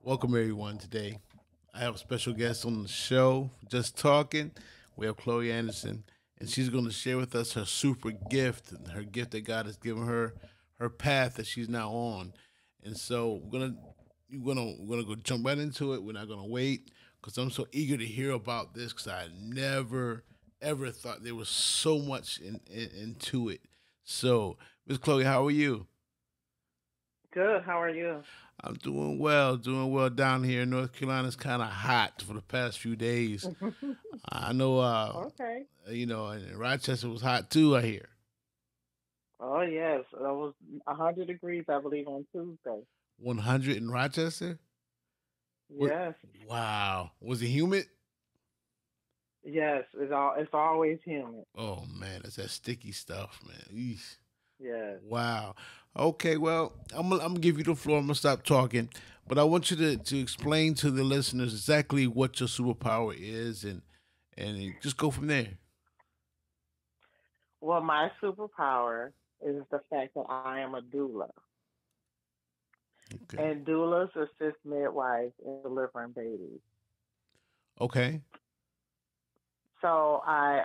Welcome everyone today. I have a special guest on the show, just talking. We have Chloe Anderson, and she's going to share with us her super gift, and her gift that God has given her, her path that she's now on. And so we're gonna go jump right into it. We're not gonna wait because I'm so eager to hear about this because I never ever thought there was so much into it. So, Miss Chloe, how are you? Good. How are you? I'm doing well down here. North Carolina's kind of hot for the past few days. I know, Okay. and Rochester was hot too. I hear Oh yes, it was 100 degrees, I believe, on Tuesday. 100 in Rochester. What? Yes, Wow, was it humid? yes. It's always humid. Oh man, that's that sticky stuff, man. Eesh. Yes. Wow. Okay, well, I'm gonna give you the floor. I'm gonna stop talking, but I want you to explain to the listeners exactly what your superpower is, and just go from there. Well, my superpower is the fact that I am a doula, Okay. and doulas assist midwives in delivering babies. Okay. So I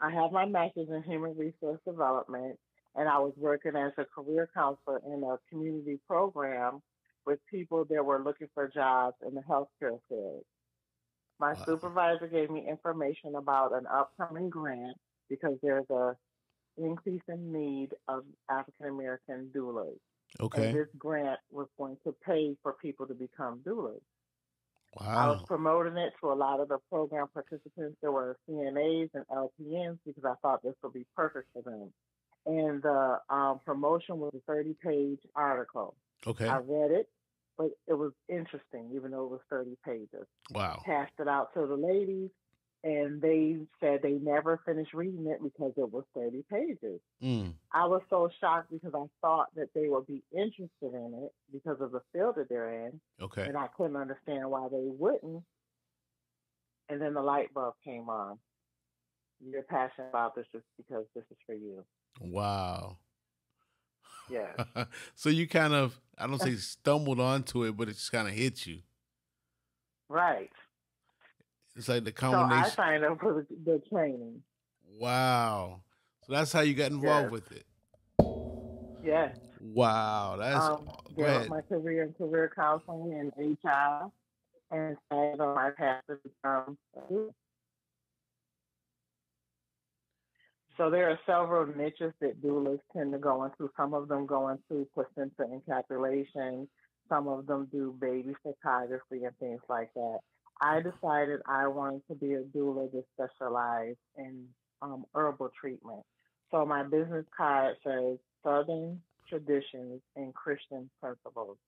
have my master's in human resource development, and I was working as a career counselor in a community program with people that were looking for jobs in the healthcare field. My Wow. supervisor gave me information about an upcoming grant because there's a increase in need of African American doulas. And Okay. this grant was going to pay for people to become doulas. I was Wow. promoting it to a lot of the program participants that were CNAs and LPNs because I thought this would be perfect for them. And the promotion was a 30-page article. I Okay. read it, but it was interesting, even though it was 30 pages. Wow. Passed it out to the ladies, and they said they never finished reading it because it was 30 pages. Mm. I was so shocked because I thought that they would be interested in it because of the field that they're in, Okay. and I couldn't understand why they wouldn't. And then the light bulb came on. You're passionate about this just because this is for you. Wow. Yes. So you kind of, I don't say stumbled onto it, but it just kind of hit you. Right. It's like the So I combination. signed up for the training. Wow. So that's how you got involved Yes. with it. Yes. Wow. That's, go Built ahead. my career in career counseling and HR and stayed on my path to become a leader. So there are several niches that doulas tend to go into. Some of them go into placenta encapsulation. Some of them do baby photography and things like that. I decided I wanted to be a doula that specialized in herbal treatment. So my business card says Southern traditions and Christian principles.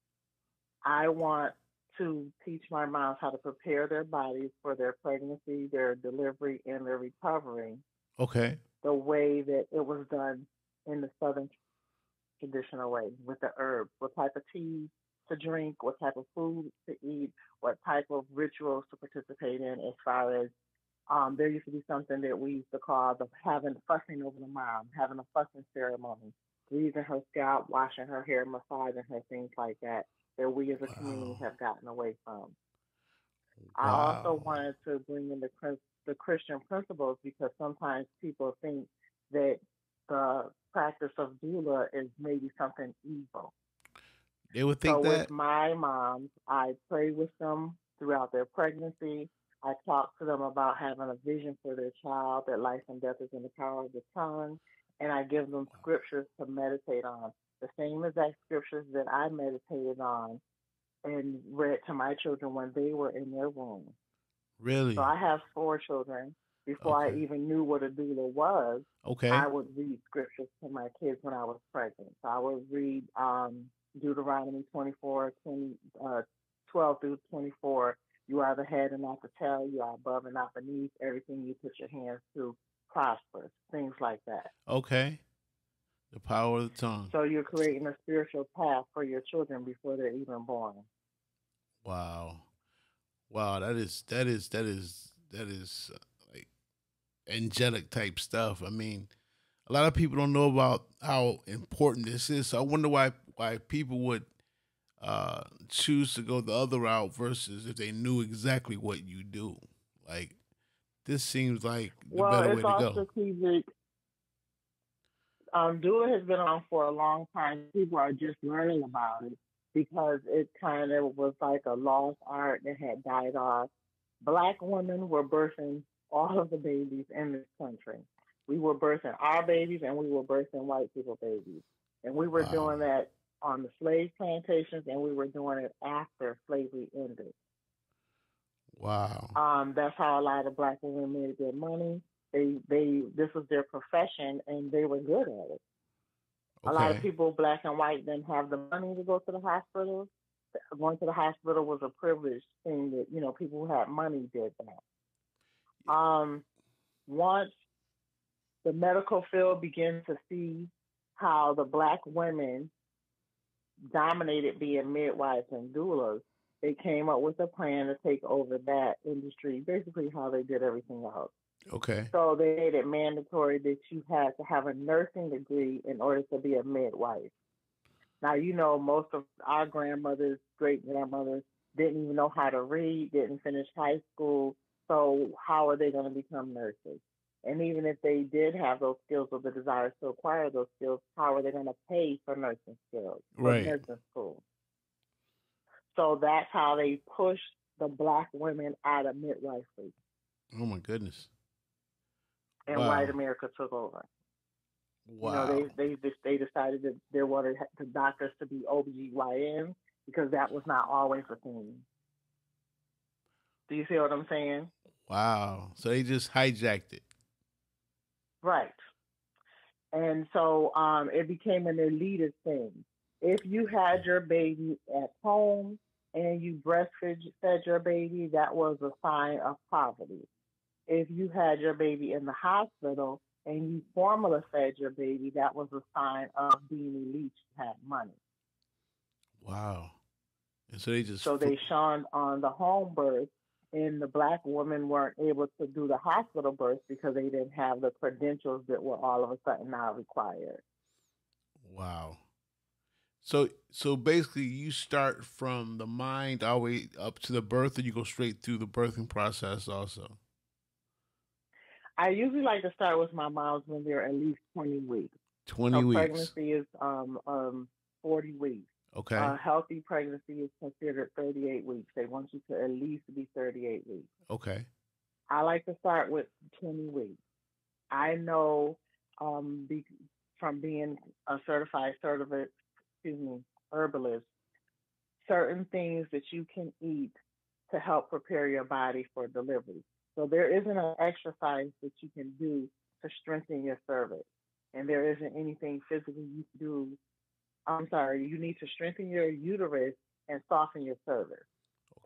I want to teach my moms how to prepare their bodies for their pregnancy, their delivery, and their recovery Okay. the way that it was done in the Southern traditional way with the herbs, what type of tea to drink, what type of food to eat, what type of rituals to participate in as far as there used to be something that we used to call the having fussing over the mom, having a fussing ceremony, greasing her scalp, washing her hair, massaging her, things like that, that we as a community Wow. have gotten away from. I also Wow. wanted to bring in the Christian principles because sometimes people think that the practice of doula is maybe something evil. They would think So with that? my moms, I pray with them throughout their pregnancy. I talk to them about having a vision for their child, that life and death is in the power of the tongue, and I give them scriptures to meditate on. The same exact scriptures that I meditated on and read to my children when they were in their womb. So Really? I have four children. Before I Okay. even knew what a doula was, I Okay. would read scriptures to my kids when I was pregnant. So I would read Deuteronomy 24, 20, 12 through 24. You are the head and not the tail. You are above and not beneath. Everything you put your hands to prospers. Things like that. Okay. The power of the tongue. So you're creating a spiritual path for your children before they're even born. Wow. Wow. That is like angelic type stuff. I mean, a lot of people don't know about how important this is. So I wonder why people would choose to go the other route versus if they knew exactly what you do. Like this seems like the Well, better it's way to all go. strategic. Doula has been around for a long time. People are just learning about it because it kind of was like a lost art that had died off. Black women were birthing all of the babies in this country. We were birthing our babies and we were birthing white people babies. And we were Wow. doing that on the slave plantations and we were doing it after slavery ended. Wow. That's how a lot of black women made their money. This was their profession and they were good at it. A lot of Okay. people, black and white, didn't have the money to go to the hospital. Going to the hospital was a privileged thing that, people who had money did that. Um, Once the medical field began to see how the black women dominated being midwives and doulas, they came up with a plan to take over that industry, basically how they did everything else. Okay. So they made it mandatory that you had to have a nursing degree in order to be a midwife. Now, most of our grandmothers, great grandmothers, didn't even know how to read, didn't finish high school. So, how are they going to become nurses? And even if they did have those skills or the desire to acquire those skills, how are they going to pay for nursing skills, for Right. nursing school? So, that's how they pushed the black women out of midwifery, Oh my goodness. and white Wow. America took over. Wow. They decided that they wanted the doctors to be OBGYN because that was not always a thing. Do you see what I'm saying? Wow. So they just hijacked it. Right. And so it became an elitist thing. If you had your baby at home and you breastfed your baby, that was a sign of poverty. If you had your baby in the hospital and you formula fed your baby, that was a sign of being elite, you had money. Wow. And so they just So they shunned on the home birth, and the black women weren't able to do the hospital birth because they didn't have the credentials that were all of a sudden now required. wow. So basically you start from the mind all the way up to the birth and you go straight through the birthing process also. I usually like to start with my moms when they're at least 20 weeks. 20 So weeks. pregnancy is 40 weeks. Okay. Healthy pregnancy is considered 38 weeks. They want you to at least be 38 weeks. Okay. I like to start with 20 weeks. I know from being a excuse me, herbalist, certain things that you can eat to help prepare your body for delivery. So there isn't an exercise that you can do to strengthen your cervix, and there isn't anything physically you can do. I'm sorry, you need to strengthen your uterus and soften your cervix.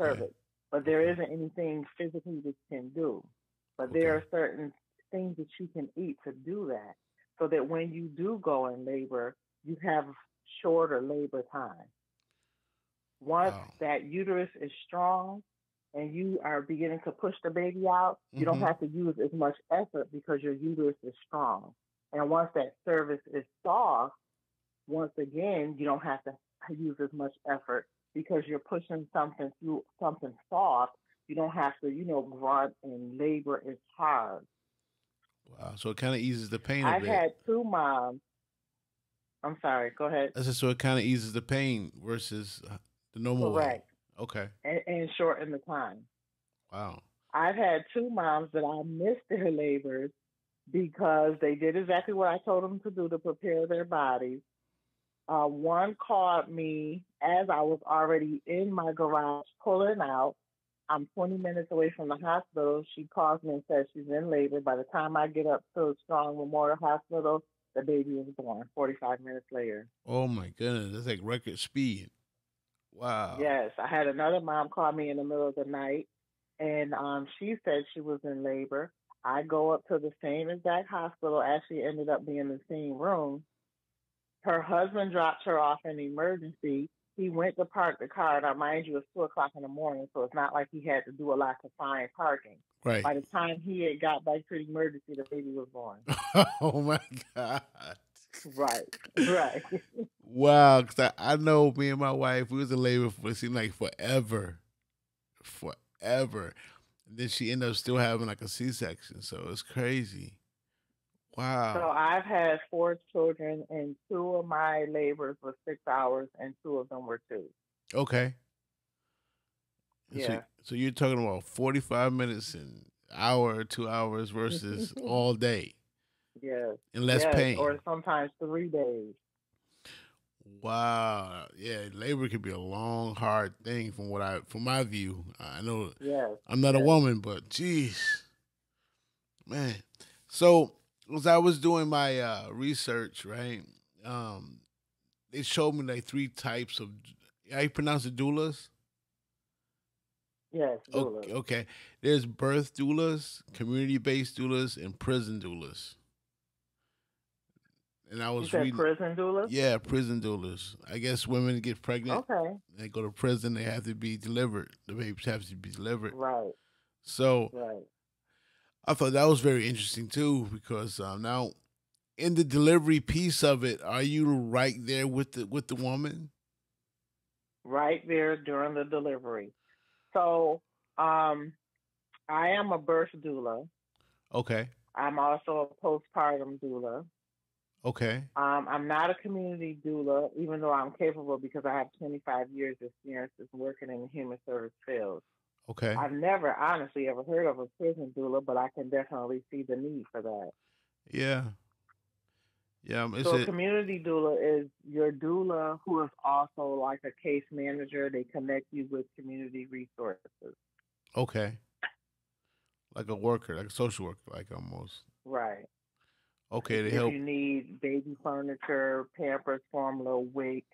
Okay. Cervix, but there Okay. isn't anything physically that you can do. But there Okay. are certain things that you can eat to do that, so that when you do go in labor, you have shorter labor time. Once Wow. that uterus is strong and you are beginning to push the baby out, you don't Mhm. have to use as much effort because your uterus is strong. And once that cervix is soft, once again, you don't have to use as much effort because you're pushing something through something soft. You don't have to, grunt and labor is hard. Wow. So it kind of eases the pain a I've bit. had two moms. I'm sorry, go ahead. I said so it kind of eases the pain versus the normal way. Correct. Okay. And shorten the time. Wow. I've had two moms that I missed their labors because they did exactly what I told them to do to prepare their bodies. One called me as I was already in my garage pulling out. I'm 20 minutes away from the hospital. She calls me and says she's in labor. By the time I get up to Strong Memorial Hospital, the baby was born 45 minutes later. Oh my goodness. That's like record speed. Wow. Yes, I had another mom call me in the middle of the night, and she said she was in labor. I go up to the same exact hospital. Actually, ended up being in the same room. Her husband dropped her off in emergency. He went to park the car. Now, mind you, it's 2 o'clock in the morning, so it's not like he had to do a lot to find parking. Right. By the time he had got back to the emergency, the baby was born. Oh my God. Right. Right. Wow, because I know me and my wife, we was in labor for it seemed like forever, forever. And then she ended up still having like a C-section, so it's crazy. So Wow. I've had four children, and two of my labors were 6 hours, and two of them were two. Okay. And so Yeah. so you're talking about 45 minutes an hour or 2 hours versus all day Yes. and less Yes. pain. Or sometimes 3 days. Wow. Yeah, labor can be a long, hard thing from my view. I know Yes. I'm not a Yes. woman, but geez, man. So as I was doing my research, right? Um, they showed me like three types of how you pronounce it, doulas. Yes. Okay, Doulas. okay. There's birth doulas, community-based doulas, and prison doulas. And I You was said reading, prison doulas? yeah, prison doulas. I guess women get pregnant, Okay. they go to prison, they have to be delivered. The babies have to be delivered. Right. So Right. I thought that was very interesting too, because now in the delivery piece of it, are you right there with the woman? Right there during the delivery. So, um, I am a birth doula. Okay, I'm also a postpartum doula. okay, I'm not a community doula, even though I'm capable because I have 25 years experience working in the human service field. okay. I've never honestly ever heard of a prison doula, but I can definitely see the need for that. Yeah, yeah. Is So a it community doula is your doula who is also like a case manager. They connect you with community resources. okay? Like a worker, like a social worker, like almost. Right. Okay, to If help. you need baby furniture, Pampers, formula, WIC,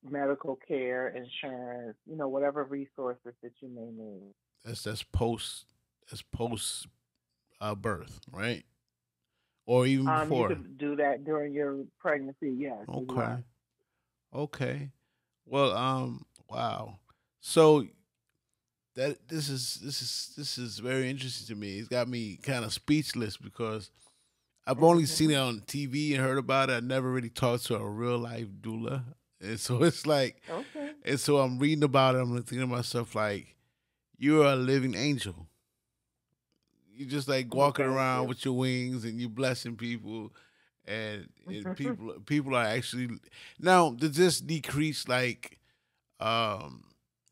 medical care, insurance, whatever resources that you may need. That's post birth, right? Or even You before. could do that during your pregnancy, yes, as Okay, well. okay. Well, wow. So that this is very interesting to me. It's got me kind of speechless because I've only seen it Hmm. on TV and heard about it. I never really talked to a real life doula, and so it's like, Okay. and so I'm reading about it. I'm thinking to myself like, you're a living angel. You just like Well, walking thank around you. with your wings and you blessing people, and people are actually now. Does this decrease like um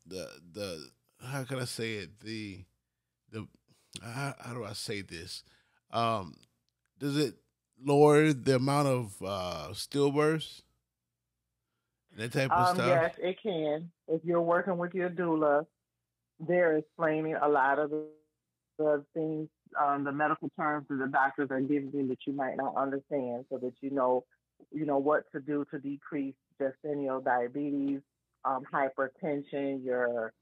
the how can I say it the how do I say this um does it lower the amount of stillbirths and that type of Yes, stuff? it can. If you're working with your doula, they're explaining a lot of the things, the medical terms that the doctors are giving you that you might not understand, so that what to do to decrease gestational diabetes, hypertension, your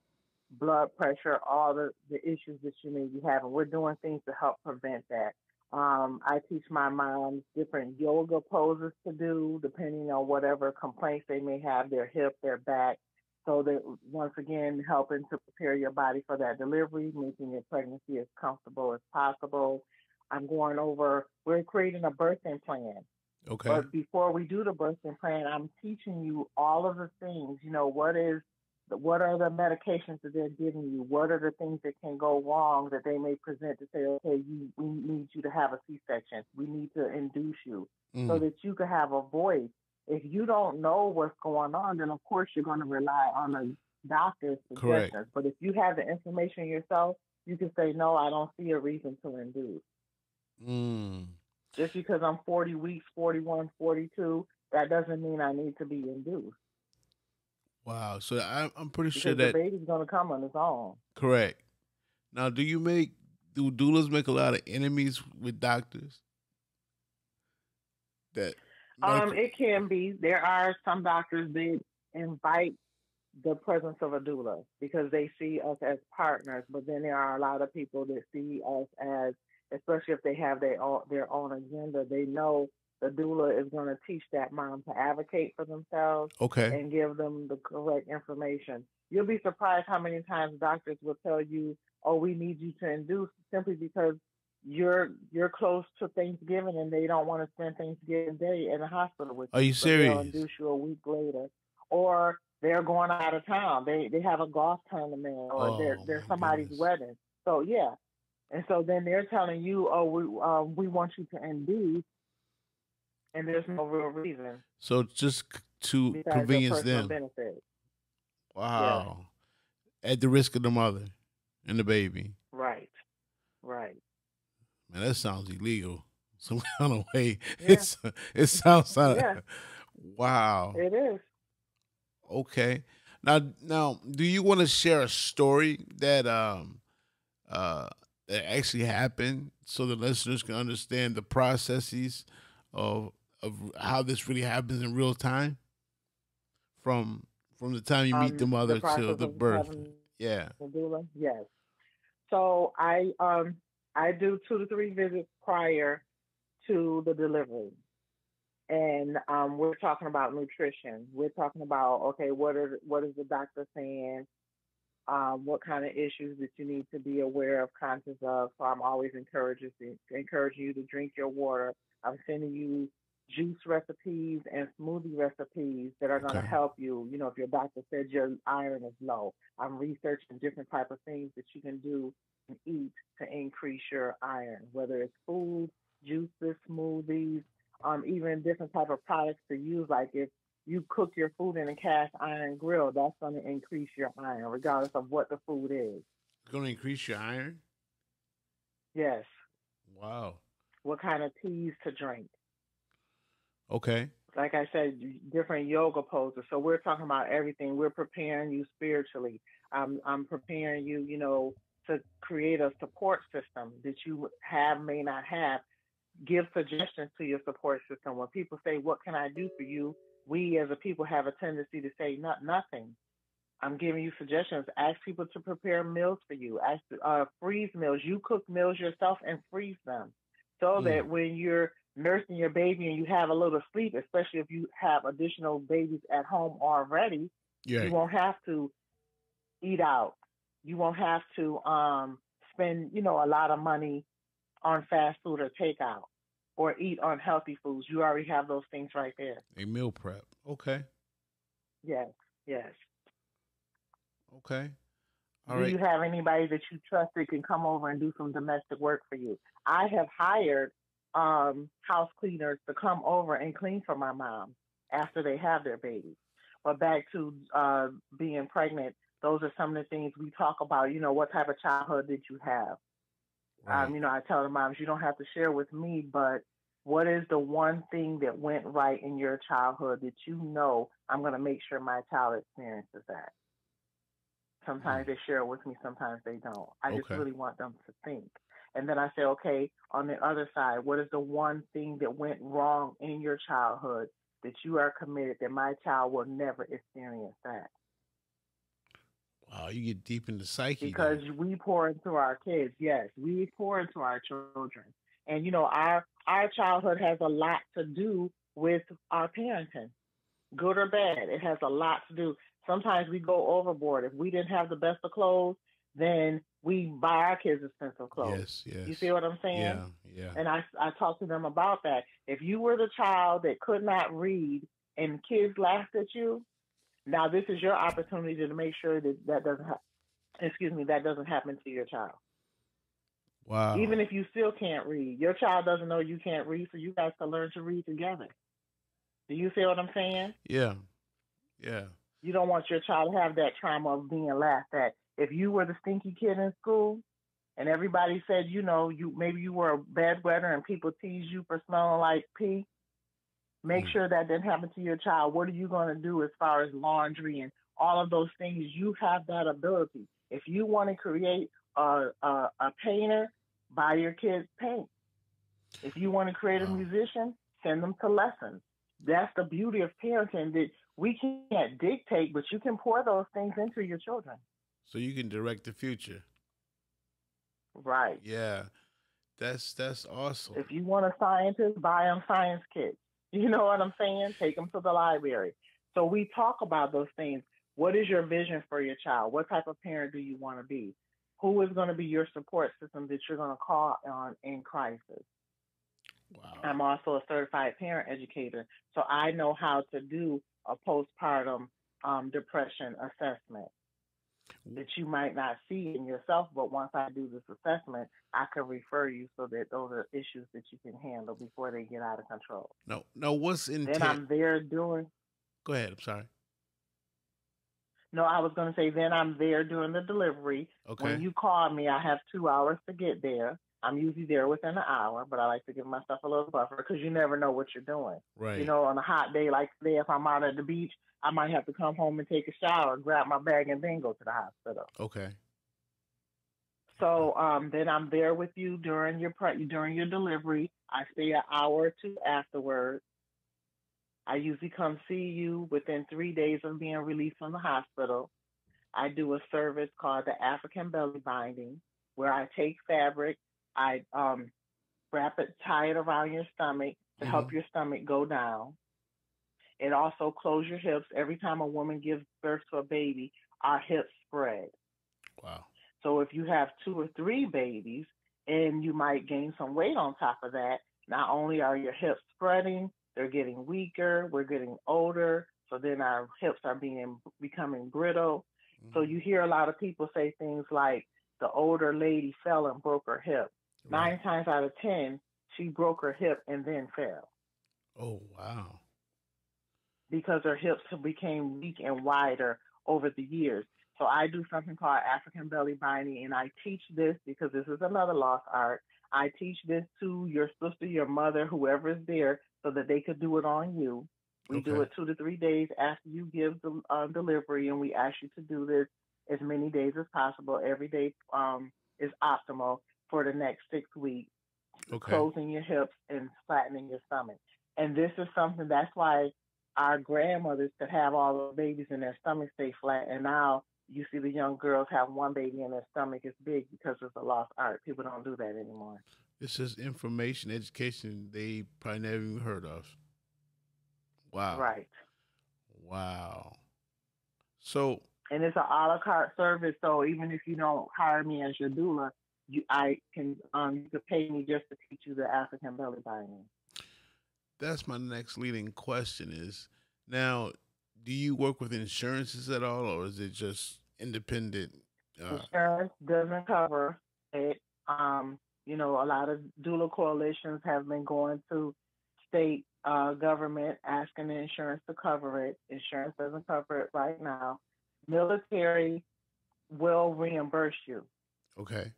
blood pressure, all the issues that you may be having. We're doing things to help prevent that. I teach my moms different yoga poses to do depending on whatever complaints they may have, their hip, their back. So that once again, helping to prepare your body for that delivery, making your pregnancy as comfortable as possible. We're creating a birthing plan. Okay, But before we do the birthing plan, I'm teaching you all of the things. What are the medications that they're giving you? What are the things that can go wrong that they may present to say, okay, we need you to have a C-section. We need to induce you so mm, that you can have a voice. If you don't know what's going on, then of course you're going to rely on the doctor's correct. suggestions. But if you have the information yourself, you can say, no, I don't see a reason to induce. Mm. Just because I'm 40 weeks, 41, 42, that doesn't mean I need to be induced Wow, so I'm pretty sure because the that baby's going to come on its own. correct. Now, do doulas make a lot of enemies with doctors that medical? It can be. There are some doctors that invite the presence of a doula because they see us as partners, but then there are a lot of people that see us as, especially if they have their own agenda, they know the doula is going to teach that mom to advocate for themselves Okay, and give them the correct information. You'll be surprised how many times doctors will tell you, "Oh, we need you to induce," simply because you're close to Thanksgiving and they don't want to spend Thanksgiving Day in the hospital with Are you, you so they'll serious? induce you a week later, or they're going out of town. They have a golf tournament, or Oh they're my somebody's goodness. wedding. So yeah, and so then they're telling you, oh, we want you to induce, and there's no real reason So just to besides your convenience personal them. benefit. Yes, Wow. At the risk of the mother and the baby. right, right. Man, that sounds illegal. Some kind of way. Yeah, It's it sounds yeah, wow. it is. Okay. Now, do you want to share a story uh that actually happened so the listeners can understand the processes of of how this really happens in real time from the time you meet the The mother till process the of birth? having Yeah. a doula. Yes. So I do 2 to 3 visits prior to the delivery, and we're talking about nutrition. We're talking about, okay, what is the doctor saying? What kind of issues that you need to be aware of, conscious of. So I'm always encouraging you to drink your water. I'm sending you juice recipes and smoothie recipes that are going to Okay. help you. You know, if your doctor said your iron is low, I'm researching different type of things that you can do and eat to increase your iron, whether it's food, juices, smoothies, even different type of products to use. Like if you cook your food in a cast iron grill, that's going to increase your iron, regardless of what the food is. It's going to increase your iron? Yes. Wow. What kind of teas to drink? Okay. Like I said, different yoga poses. So we're talking about everything. We're preparing you spiritually. I'm preparing you, to create a support system that you have may not have. Give suggestions to your support system. When people say, "What can I do for you?" we as a people have a tendency to say, "Not nothing." I'm giving you suggestions. Ask people to prepare meals for you. Ask freeze meals. You cook meals yourself and freeze them, so Mm. that when you're nursing your baby and you have a little sleep, especially if you have additional babies at home already, you Yeah. won't have to eat out. You won't have to spend a lot of money on fast food or takeout or eat unhealthy foods. You already have those things right there. A meal prep. Okay. Yes, yes. Okay. All Do right. you have anybody that you trust that can come over and do some domestic work for you? I have hired house cleaners to come over and clean for my mom after they have their baby. But back to being pregnant, those are some of the things we talk about. What type of childhood did you have? Right. I tell the moms, you don't have to share with me, but what is the one thing that went right in your childhood that I'm going to make sure my child experiences that? Mm. Sometimes they share it with me, sometimes they don't. I just Okay. really want them to think. And then I say, okay, on the other side, what is the one thing that went wrong in your childhood that you are committed that my child will never experience that? Wow, you get deep in the psyche Because there. we pour into our kids. Yes, we pour into our children. And our childhood has a lot to do with our parenting, good or bad. It has a lot to do. Sometimes we go overboard. If we didn't have the best of clothes, then we buy our kids expensive clothes. Yes, You see yes. what I'm saying? Yeah, yeah. And I talk to them about that. If you were the child that could not read and kids laughed at you, now this is your opportunity to make sure that that doesn't happen to your child. Wow. Even if you still can't read, your child doesn't know you can't read, so you guys can learn to read together. Do you see what I'm saying? Yeah, yeah. You don't want your child to have that trauma of being laughed at. If you were the stinky kid in school and everybody said, you were a bedwetter and people teased you for smelling like pee, make Mm. sure that didn't happen to your child. What are you going to do as far as laundry and all of those things? You have that ability. If you want to create a painter, buy your kids paint. If you want to create a Wow. musician, send them to lessons. That's the beauty of parenting, that we can't dictate, but you can pour those things into your children. So you can direct the future. Right. Yeah. That's awesome. If you want a scientist, buy them science kits. You know what I'm saying? Take them to the library. So we talk about those things. What is your vision for your child? What type of parent do you want to be? Who is going to be your support system that you're going to call on in crisis? Wow. I'm also a certified parent educator, so I know how to do a postpartum depression assessment that you might not see in yourself, but once I do this assessment, I can refer you so that those are issues that you can handle before they get out of control. No, no. What's Then intent? I'm there doing, Go ahead. I'm sorry. no, I was going to say, then I'm there during the delivery. When Okay. you call me, I have 2 hours to get there. I'm usually there within an hour, but I like to give myself a little buffer because you never know what you're doing. Right. On a hot day like today, if I'm out at the beach, I might have to come home and take a shower, grab my bag, and then go to the hospital. Okay. So then I'm there with you during your delivery. I stay an hour or two afterwards. I usually come see you within 3 days of being released from the hospital. I do a service called the African belly binding, where I take fabric, I wrap it, tie it around your stomach to Mm-hmm. help your stomach go down. It also closes your hips. Every time a woman gives birth to a baby, our hips spread. Wow. So if you have 2 or 3 babies and you might gain some weight on top of that, not only are your hips spreading, they're getting weaker, we're getting older, so then our hips are becoming brittle. So Mm-hmm. you hear a lot of people say things like the older lady fell and broke her hip. Right. 9 times out of 10, she broke her hip and then fell Oh wow. because her hips became weak and wider over the years. So I do something called African belly binding, and I teach this because this is another lost art. I teach this to your sister, your mother, whoever is there, so that they could do it on you. We do Okay. it 2 to 3 days after you give the delivery, and we ask you to do this as many days as possible. Every day is optimal for the next 6 weeks, Okay. closing your hips and flattening your stomach. And this is something that's why our grandmothers could have all the babies and their stomach stay flat. And now you see the young girls have one baby and their stomach is big because it's a lost art. People don't do that anymore. This is information, education they probably never even heard of. Wow. Right. Wow. So And it's an a la carte service. So even if you don't hire me as your doula, you could pay me just to teach you the African belly binding. that's my next leading question is now, do you work with insurances at all or is it just independent? Uh, Insurance doesn't cover it. A lot of doula coalitions have been going to state government asking the insurance to cover it. Insurance doesn't cover it right now. Military will reimburse you. okay.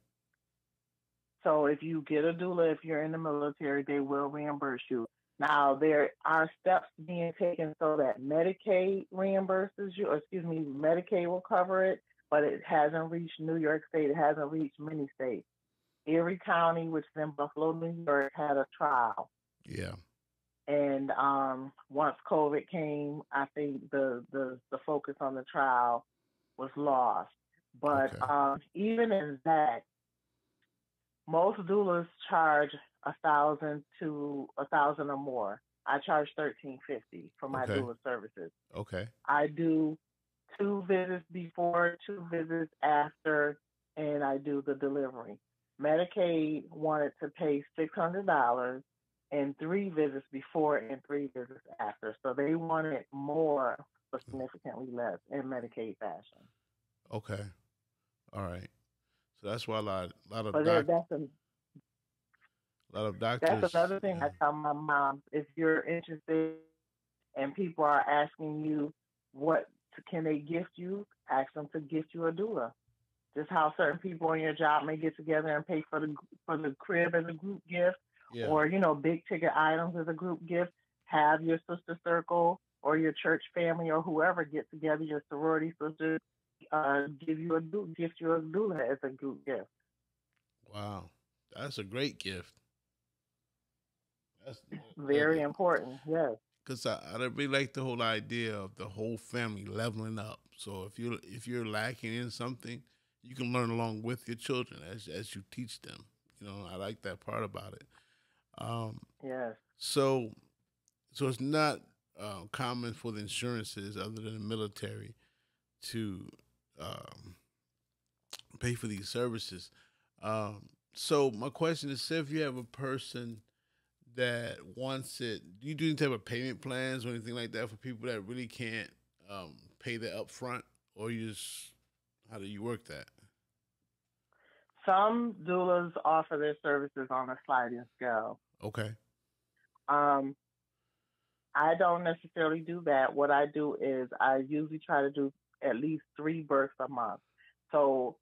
So if you get a doula, if you're in the military, they will reimburse you. Now there are steps being taken so that Medicaid reimburses you, or excuse me, Medicaid will cover it, but it hasn't reached New York State. It hasn't reached many states. Erie County, which is in Buffalo, New York, had a trial. Yeah. And once COVID came, I think the focus on the trial was lost. But Okay. even in that, most doulas charge 1,000 or more. I charge 1,350 for my Okay. doula services. Okay. I do 2 visits before, 2 visits after, and I do the delivery. Medicaid wanted to pay $600 and 3 visits before and 3 visits after. So they wanted more but significantly less in Medicaid fashion. Okay. All right. So that's why But a lot of that's doctors. another thing Yeah. I tell my mom. If you're interested and people are asking you what can they gift you, ask them to gift you a doula. Just how certain people on your job may get together and pay for the crib as a group gift, Yeah. or big ticket items as a group gift. Have your sister circle or your church family or whoever get together, your sorority sisters, gift you a doula as a group gift. Wow. That's a great gift. That's Very important. Yes. because I really like the whole idea of the whole family leveling up. So if you're lacking in something, you can learn along with your children as you teach them. I like that part about it. Um, Yes. so so it's not common for the insurances other than the military to um, pay for these services. So my question is, say if you have a person that wants it, do you do any type of payment plans or anything like that for people that really can't pay the upfront, or you just how do you work that? Some doulas offer their services on a sliding scale. Okay. Um, I don't necessarily do that. What I do is I usually try to do at least 3 births a month. So,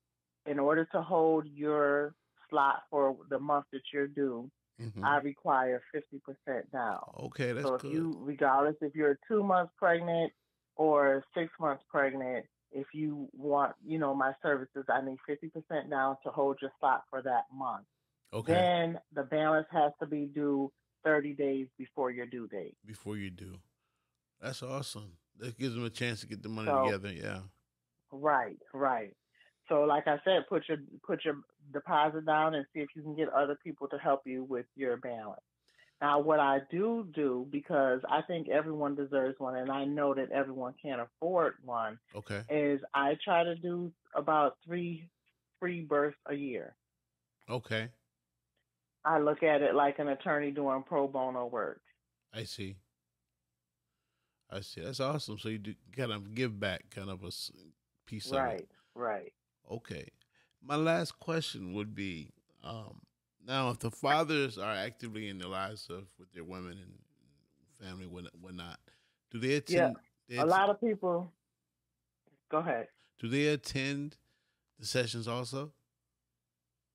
in order to hold your slot for the month that you're due, Hmm. I require 50% down. Okay, that's So, if good. you, regardless if you're 2 months pregnant or 6 months pregnant, if you want, my services, I need 50% down to hold your slot for that month. Okay, Then the balance has to be due 30 days before your due date. before you do, that's awesome. That gives them a chance to get the money So together. Yeah. right, right. So like I said, put your deposit down and see if you can get other people to help you with your balance. Now, what I do because I think everyone deserves one, and I know that everyone can't afford one, Okay. is I try to do about three free births a year. Okay. I look at it like an attorney doing pro bono work. I see. I see. That's awesome. So you do kind of give back, kind of piece of it. Right, right. Okay. My last question would be, um, now if the fathers are actively in the lives of with their women and family, whatnot, do they Yeah, attend? They a att- lot of people. Go ahead. do they attend the sessions also?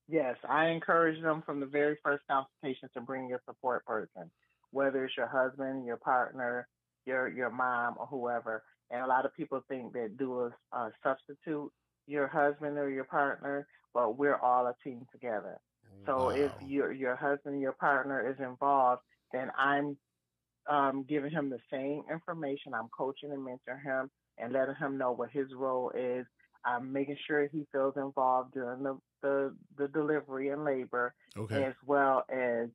Yes, I encourage them from the very first consultation to bring your support person, whether it's your husband, your partner, your mom, or whoever. And a lot of people think that doulas substitute your husband or your partner, but we're all a team together. So if Wow. your husband, your partner is involved, then I'm giving him the same information. I'm coaching and mentoring him and letting him know what his role is. I'm making sure he feels involved during the delivery and labor, Okay. as well as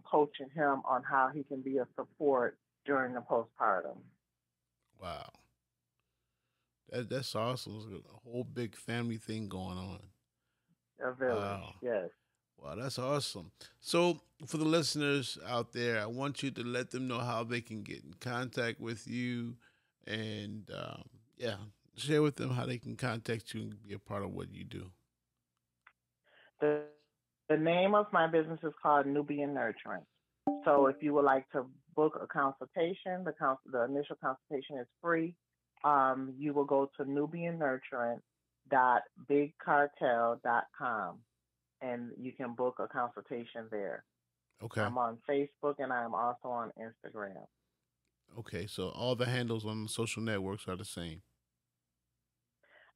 coaching him on how he can be a support during the postpartum. Wow. That's awesome. It's a whole big family thing going on. A village, Wow. yes. Wow, that's awesome. So, for the listeners out there, I want you to let them know how they can get in contact with you, and yeah, share with them how they can contact you and be a part of what you do. The, the name of my business is called Nubian Nurturing. So if you would like to book a consultation, the initial consultation is free. You will go to nubiannurturing.bigcartel.com and you can book a consultation there. Okay. I'm on Facebook and I'm also on Instagram. Okay. So all the handles on the social networks are the same.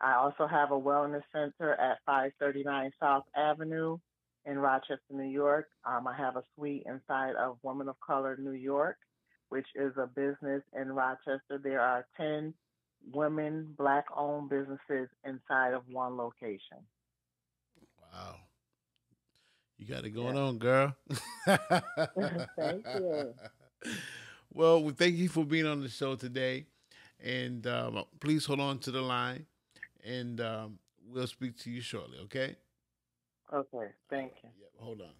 I also have a wellness center at 539 South Avenue in Rochester, New York. I have a suite inside of Women of Color New York, which is a business in Rochester. There are 10 women, black owned businesses inside of one location. Wow. You got it going Yes. on, girl. Thank you. Well, we thank you for being on the show today. And please hold on to the line. And we'll speak to you shortly, okay? Okay. All Thank right. you. Yep. Hold on.